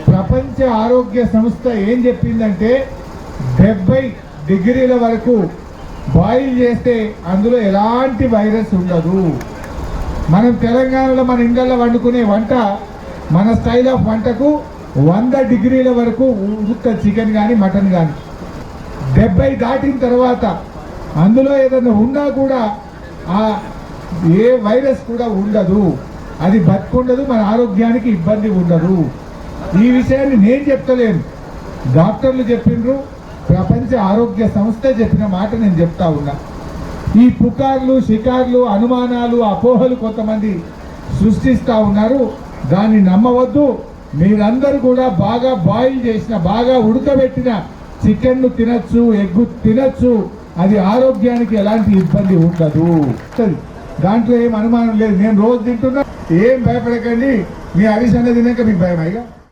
ప్రపంచ ఆరోగ్య సంస్థ ఏం చెప్పిందంటే 70 డిగ్రీల వరకు బాయిల్ చేస్తే అందులో ఎలాంటి వైరస్ ఉండదు. మనం తెలంగాణలో మన ఇండ్లలో వండుకునే వంట మన స్టైల్ ఆఫ్ వంటకు 100 డిగ్రీల వరకు ఉత్త చికెన్ కానీ మటన్ కానీ 70 దాటిన తర్వాత అందులో ఏదైనా ఉన్నా కూడా ఏ వైరస్ కూడా ఉండదు, అది బతుకుండదు, మన ఆరోగ్యానికి ఇబ్బంది ఉండదు. ఈ విషయాన్ని నేను చెప్తలేను, డాక్టర్లు చెప్పిండ్రు, ప్రపంచ ఆరోగ్య సంస్థ చెప్పిన మాట నేను చెప్తా ఉన్నా. ఈ పుకార్లు షికార్లు అనుమానాలు అపోహలు కొంతమంది సృష్టిస్తూ ఉన్నారు, దాన్ని నమ్మవద్దు. మీరందరూ కూడా బాగా బాయిల్ చేసిన బాగా ఉడకబెట్టిన చికెన్ను తినచ్చు, ఎగ్గు తినచ్చు, అది ఆరోగ్యానికి ఎలాంటి ఇబ్బంది ఉండదు. దాంట్లో ఏం అనుమానం లేదు. నేను రోజు తింటున్నా, ఏం భయపడకండి. మీ హరీష్ అన్న తినాక మీకు భయం అయ్యా.